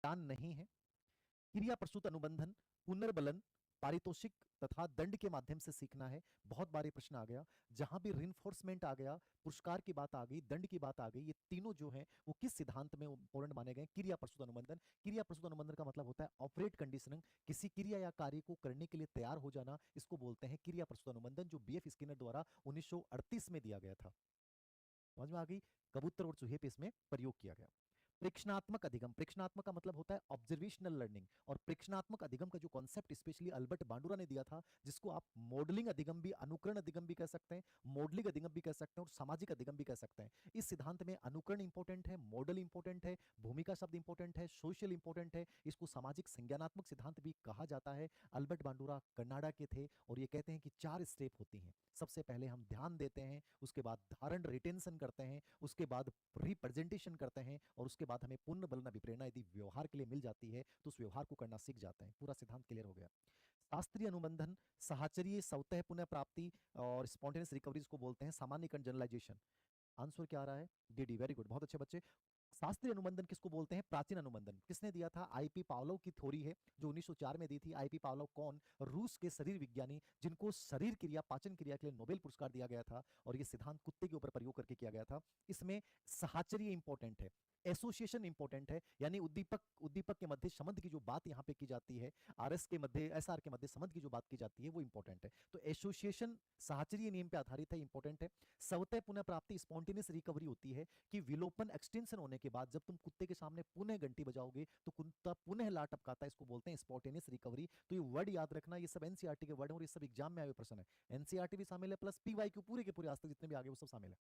ज्ञान नहीं है। क्रिया प्रस्तुत अनुबंधन, पुनर्बलन, पारितोषिक तथा दंड के माध्यम से सीखना है। बहुत बार ये प्रश्न आ गया, जहां भी रिइंफोर्समेंट आ गया, पुरस्कार की बात आ गई, दंड की बात आ गई, ये तीनों जो है वो किस सिद्धांत में इंपॉर्टेंट माने गए? क्रिया प्रस्तुत अनुबंधन। क्रिया प्रस्तुत अनुबंधन का मतलब होता है ऑपरेट कंडीशनिंग, किसी क्रिया या कार्य को करने के लिए तैयार हो जाना, इसको बोलते हैं क्रिया प्रस्तुत अनुबंधन, जो बीएफ स्किनर द्वारा 1938 में दिया गया था। समझ में आ गई? कबूतर और चूहे पे इसमें प्रयोग किया गया। प्रेक्षणात्मक अधिगम, प्रेक्षणात्मक का मतलब होता है ऑब्जर्वेशनल लर्निंग, और प्रेक्षणात्मक अधिगम का जो कॉन्सेप्ट स्पेशली अल्बर्ट बांडुरा ने दिया था, जिसको आप मॉडलिंग अधिगम भी, अनुकरण अधिगम भी कह सकते हैं, मॉडलिंग अधिगम भी कह सकते हैं, और सामाजिक अधिगम भी कह सकते हैं। इस सिद्धांत में अनुकरण इंपॉर्टेंट है, मॉडल इंपॉर्टेंट है, भूमिका शब्द इंपॉर्टेंट है, सोशल इंपॉर्टेंट है, इसको सामाजिक संज्ञानात्मक सिद्धांत भी कहा जाता है। अल्बर्ट बांडुरा कनाडा के थे, और ये कहते हैं कि 4 स्टेप होती हैं। सबसे पहले हम ध्यान देते हैं, उसके बाद धारण रिटेंशन करते हैं, उसके बाद रिप्रेजेंटेशन करते हैं, और उसके बाद हमें पुण्य बल अभिप्रेरणा यदि व्यवहार के लिए मिल जाती है तो उस व्यवहार को करना सीख जाते हैं। पूरा सिद्धांत क्लियर हो गया। शास्त्रीय अनुबंधन, साहचर्य, स्वतः पुनः प्राप्ति और स्पॉन्टेनियस रिकवरीज को बोलते हैं सामान्यकरण, जनरलाइजेशन। आंसर क्या आ रहा है? डी डी, वेरी गुड, बहुत अच्छे बच्चे। शास्त्रीय अनुबंधन किसको बोलते हैं? प्राचीन अनुबंधन। किसने दिया था? आईपी पावलोव की थ्योरी है जो 1904 में दी थी। आईपी पावलोव कौन? रूस के शरीर विज्ञानी, जिनको शरीर क्रिया, पाचन क्रिया के लिए नोबेल पुरस्कार दिया गया था, और ये सिद्धांत कुत्ते के ऊपर प्रयोग करके किया गया था। इसमें साहचर्य इंपॉर्टेंट है, एसोसिएशन इंपॉर्टेंट है, यानी उद्दीपक उद्दीपक के मध्य संबंध की जो बात यहां पे की जाती है, आरएस के मध्य, एसआर के मध्य संबंध की जो बात की जाती है, वो इंपॉर्टेंट है। तो एसोसिएशन साहचर्य नियम पे आधारित है, इंपॉर्टेंट है। स्वतः पुनः प्राप्ति, स्पॉन्टेनियस रिकवरी होती है कि विलोपन, एक्सटेंशन होने के बाद जब तुम कुत्ते के सामने पुनः घंटी बजाओगे तो कुत्ता पुनः लात टपकाता है, इसको बोलते हैं स्पॉन्टेनियस रिकवरी। तो ये वर्ड याद रखना, ये सब एनसीईआरटी के वर्ड हैं, और ये सब एग्जाम में आए हुए प्रश्न है। एनसीईआरटी भी शामिल है, प्लस पीवाईक्यू पूरे के पूरे आज तक जितने भी आगे वो सब शामिल है।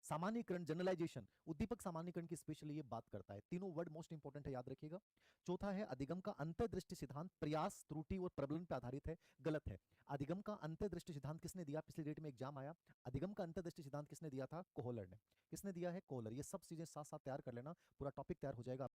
सामान्यीकरण, जनरलाइजेशन, उद्दीपक सामान्यीकरण की स्पेशली ये बात करता है। तीनों वर्ड मोस्ट इंपॉर्टेंट है, याद रखिएगा। चौथा है अधिगम का अंतर्दृष्टि सिद्धांत, प्रयास, त्रुटि और प्रबलन पर आधारित है। गलत है। अधिगम का अंतर्दृष्टि सिद्धांत किसने दिया? पिछले डेट में एग्जाम आया। अधिगम का अंतर्दृष्टि सिद्धांत किसने दिया था? कोहलर ने। किसने दिया है? कोहलर। ये सब चीजें साथ साथ तैयार कर लेना, पूरा टॉपिक तैयार हो जाएगा।